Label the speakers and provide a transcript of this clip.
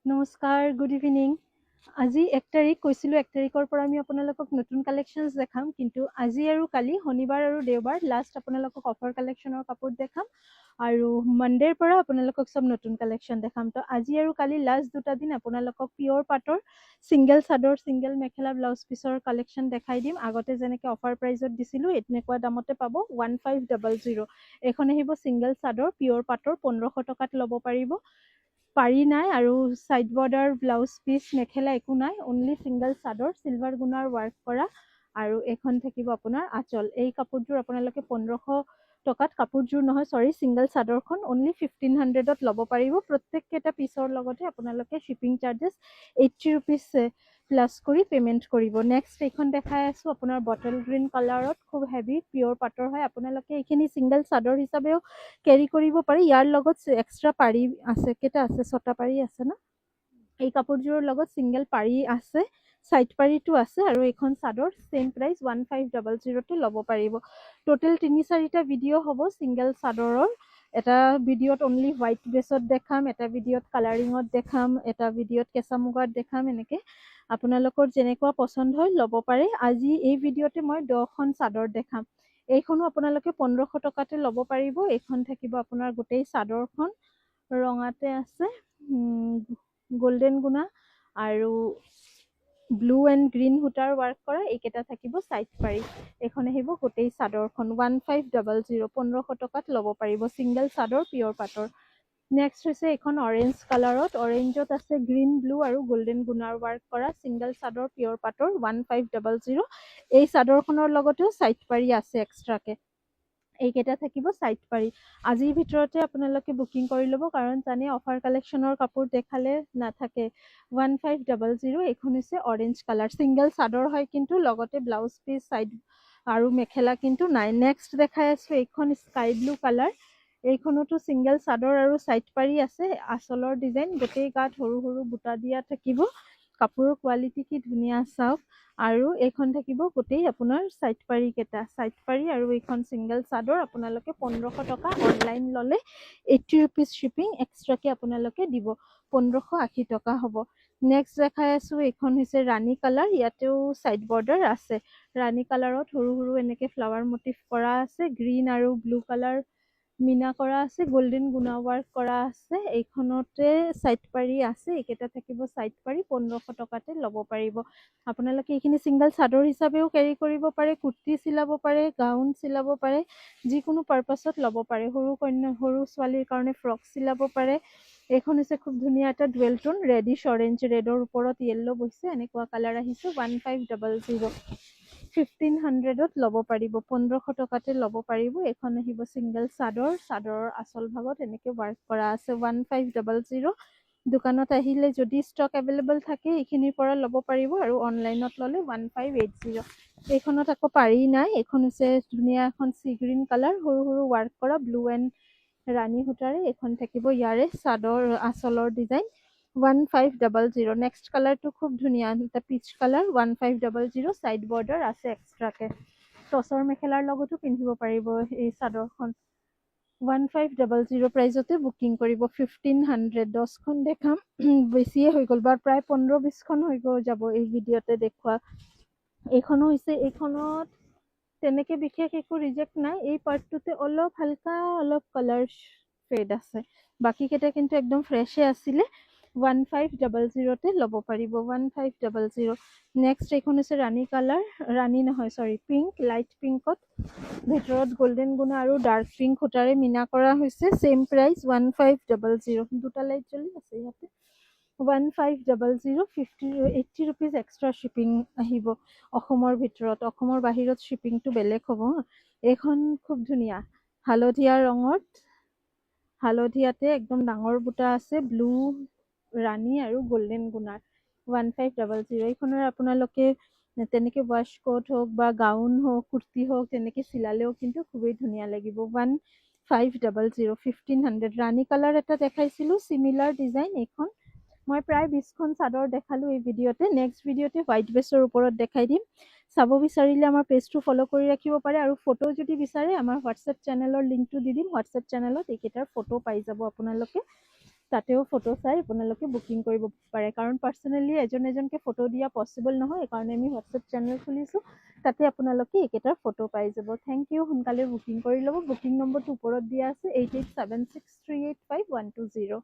Speaker 1: নমস্কাৰ, good evening. আজি 1 তাৰিখ কৈছিলোঁ, 1 তাৰিখৰ পৰা আমি আপোনালোকক নতুন কালেকশ্যনছ দেখাম, কিন্তু আজি আৰু কালি শনিবাৰ আৰু দেওবাৰ লাষ্ট আপোনালোকক অফাৰ কালেকশ্যনৰ কাপোৰ দেখাম আৰু মানডেৰ পৰা আপোনালোকক চব নতুন কালেকশ্যন দেখাম। তো আজি আৰু কালি লাষ্ট দুটা দিন আপোনালোকক পিয়ৰ পাটৰ ছিংগল চাদৰ, ছিংগল মেখেলা, ব্লাউজ পিচৰ কালেকশ্যন দেখাই দিম। আগতে যেনেকৈ অফাৰ প্ৰাইজত দিছিলোঁ এনেকুৱা দামতে পাব 1500। এইখন আহিব ছিংগল চাদৰ পিয়ৰ পাটৰ 1500 টকাত ল'ব পাৰিব। পাৰি নাই আৰু ছাইড বৰ্ডাৰ, ব্লাউজ পিচ, মেখেলা একো নাই, অনলি ছিংগল চাদৰ চিলভাৰ গুণাৰ ৱাৰ্ক কৰা আৰু এইখন থাকিব আপোনাৰ আঁচল। এই কাপোৰযোৰ আপোনালোকে 1500 টকাত, কাপোৰযোৰ নহয় চৰি, ছিংগল চাদৰখন অনলি 1500ত ল'ব পাৰিব। প্ৰত্যেককেইটা পিচৰ লগতে আপোনালোকে শ্বিপিং চাৰ্জেছ 80 ৰুপিজ প্লাছ কৰি পে'মেণ্ট কৰিব। নেক্সট এইখন দেখাই আছোঁ আপোনাৰ বটল গ্ৰীণ কালাৰত, খুব হেভি পিয়ৰ পাটৰ হয়। আপোনালোকে এইখিনি ছিংগল চাদৰ হিচাপেও কেৰি কৰিব পাৰি। ইয়াৰ লগত এক্সট্ৰা পাৰি আছে, কেইটা আছে, 6টা পাৰি আছে ন। এই কাপোৰযোৰৰ লগত ছিংগল পাৰি আছে, ছাইড পাৰিটো আছে আৰু এইখন চাদৰ ছেইম প্ৰাইচ 1500তে ল'ব পাৰিব। টোটেল 3-4টা ভিডিঅ' হ'ব ছিংগল চাদৰৰ। এটা ভিডিঅ'ত অনলি হোৱাইট বেছত দেখাম, এটা ভিডিঅ'ত কালাৰিঙত দেখাম, এটা ভিডিঅ'ত কেঁচা মুগাত দেখাম। এনেকৈ আপোনালোকৰ যেনেকুৱা পচন্দ হয় ল'ব পাৰে। আজি এই ভিডিঅ'তে মই 10খন চাদৰ দেখাম। এইখনো আপোনালোকে 1500 টকাতে ল'ব পাৰিব। এইখন থাকিব আপোনাৰ গোটেই চাদৰখন ৰঙাতে আছে, গোল্ডেন গুণা আৰু ব্লু এণ্ড গ্ৰীণ সূতাৰ ৱাৰ্ক কৰা। এইকেইটা থাকিব ছাইড পাৰি। এইখন আহিব গোটেই চাদৰখন 1500, 1500 টকাত ল'ব পাৰিব ছিংগল চাদৰ পিয়ৰ পাটৰ। নেক্সট হৈছে এইখন অৰেঞ্জ কালাৰত, অৰেঞ্জত আছে গ্ৰীণ, ব্লু আৰু গোল্ডেন গুণাৰ ৱাৰ্ক কৰা ছিংগল চাদৰ পিয়ৰ পাটৰ 1500। এই চাদৰখনৰ লগতেও ছাইড পাৰি আছে এক্সট্ৰাকে। এইকেইটা থাকিব ছাইড পাৰি। আজিৰ ভিতৰতে আপোনালোকে বুকিং কৰি ল'ব, কাৰণ জানে অফাৰ কালেকশ্যনৰ কাপোৰ দেখালে নাথাকে। 1500। এইখন হৈছে অৰেঞ্জ কালাৰ, ছিংগল চাদৰ হয় কিন্তু লগতে ব্লাউজ পিচ, ছাইড আৰু মেখেলা কিন্তু নাই। নেক্সট দেখাই আছোঁ এইখন স্কাই ব্লু কালাৰ। এইখনতো ছিংগল চাদৰ আৰু ছাইড পাৰি আছে। আঁচলৰ ডিজাইন, গোটেই গাত সৰু সৰু বুটা দিয়া থাকিব। কাপোৰৰ কোৱালিটি কি ধুনীয়া চাওক। আৰু এইখন থাকিব গোটেই আপোনাৰ ছাইড পাৰি কেইটা, ছাইড পাৰি আৰু এইখন ছিংগল চাদৰ আপোনালোকে 1500 টকা। অনলাইন ল'লে 80 ৰুপিজ শ্বিপিং এক্সট্ৰাকে আপোনালোকে দিব, 1580 টকা হ'ব। নেক্সট দেখাই আছোঁ এইখন হৈছে ৰাণী কালাৰ, ইয়াতেও ছাইড বৰ্ডাৰ আছে। ৰাণী কালাৰত সৰু সৰু এনেকৈ ফ্লাৱাৰ মটিভ কৰা আছে, গ্ৰীণ আৰু ব্লু কালাৰ মিনা কৰা আছে, গোল্ডেন গুণা ৱাৰ্ক কৰা আছে। এইখনতে ছাইড পাৰি আছে। এইকেইটা থাকিব ছাইড পাৰি, 1500 টকাতে ল'ব পাৰিব। আপোনালোকে এইখিনি ছিংগল চাদৰ হিচাপেও কেৰি কৰিব পাৰে, কুৰ্তি চিলাব পাৰে, গাউন চিলাব পাৰে, যিকোনো পাৰ্পাছত ল'ব পাৰে। সৰু ছোৱালীৰ কাৰণে ফ্ৰক চিলাব পাৰে। এইখন হৈছে খুব ধুনীয়া এটা ডুৱেল টোন, ৰেডিছ অৰেঞ্জ, ৰেডৰ ওপৰত য়েল্লো বৈছে, এনেকুৱা কালাৰ আহিছে। 1500, 1500ত ল'ব পাৰিব, 1500 টকাতে ল'ব পাৰিব। এইখন আহিব ছিংগল চাদৰ, চাদৰৰ আঁচল ভাগত এনেকৈ ৱাৰ্ক কৰা আছে। 1500। দোকানত আহিলে যদি ষ্টক এভেইলেবল থাকে এইখিনিৰ পৰা ল'ব পাৰিব, আৰু অনলাইনত ল'লে 1580। এইখনত আকৌ পাৰি নাই। এইখন হৈছে ধুনীয়া এখন চি গ্ৰীণ কালাৰ, সৰু সৰু ৱাৰ্ক কৰা ব্লু এণ্ড ৰাণী সূতাৰে। এইখন থাকিব ইয়াৰে চাদৰ আঁচলৰ ডিজাইন 1500। নেক্সট কালাৰটো খুব ধুনীয়া, এটা পিচ কালাৰ 1500, ছাইড বৰ্ডাৰ আছে এক্সট্ৰাকে। টচৰ মেখেলাৰ লগতো পিন্ধিব পাৰিব এই চাদৰখন। 1500 প্ৰাইজতে বুকিং কৰিব। 1500, 10খন দেখাম, বেছিয়ে হৈ গ'ল, বাৰ প্ৰায় 15-20খন হৈ যাব এই ভিডিঅ'তে দেখুওৱা। এইখনো হৈছে, এইখনত তেনেকৈ বিশেষ একো ৰিজেক্ট নাই। এই পাৰ্টটোতে অলপ হালকা অলপ কালাৰ ফেড আছে, বাকীকেইটা কিন্তু একদম ফ্ৰেছে আছিলে। 1500তে ল'ব পাৰিব, 1500। নেক্সট এইখন হৈছে ৰাণী কালাৰ, ৰাণী নহয় চৰি, পিংক, লাইট পিংকত ভিতৰত গল্ডেন গুণা আৰু ডাৰ্ক পিংক সূতাৰে মিনা কৰা হৈছে। Same price 1500। দুটা লাইট জ্বলি আছে ইয়াতে। 1500, 80 ৰুপিজ এক্সট্ৰা শ্বিপিং আহিব অসমৰ ভিতৰত। অসমৰ বাহিৰত শ্বিপিংটো বেলেগ হ'ব। এইখন খুব ধুনীয়া, হালধীয়া ৰঙত, হালধীয়াতে একদম ডাঙৰ বুটা আছে, ব্লু, ৰাণী আৰু গল্ডেন গুণাৰ। 1500। এইখনৰ আপোনালোকে তেনেকৈ ৱাছ কোট হওক বা গাউন হওক, কুৰ্তি হওক, তেনেকৈ চিলালেও কিন্তু খুবেই ধুনীয়া লাগিব। 1500, 1500। ৰাণী কালাৰ এটা দেখাইছিলোঁ, চিমিলাৰ ডিজাইন। এইখন মই প্ৰায় 20খন চাদৰ দেখালোঁ এই ভিডিঅ'তে। নেক্সট ভিডিঅ'তে হোৱাইট বেছৰ ওপৰত দেখাই দিম। চাব বিচাৰিলে আমাৰ পেজটো ফ'ল' কৰি ৰাখিব পাৰে, আৰু ফটো যদি বিচাৰে আমাৰ হোৱাটছএপ চেনেলৰ লিংকটো দি দিম। হোৱাটছএপ চেনেলত এইকেইটাৰ ফটো পাই যাব আপোনালোকে। তাতেও ফটো চাই আপোনালোকে বুকিং কৰিব পাৰে কাৰণ পাৰ্চনেলি এজনকে ফটো দিয়া পচিবল নহয় সেইকাৰণে আমি হোৱাটছএপ চেনেল খুলিছোঁ তাতে আপোনালোকে এইকেইটাৰ ফটো পাই যাব থেংক ইউ সোনকালে বুকিং কৰি ল'ব বুকিং নম্বৰটো ওপৰত দিয়া আছে 8876385120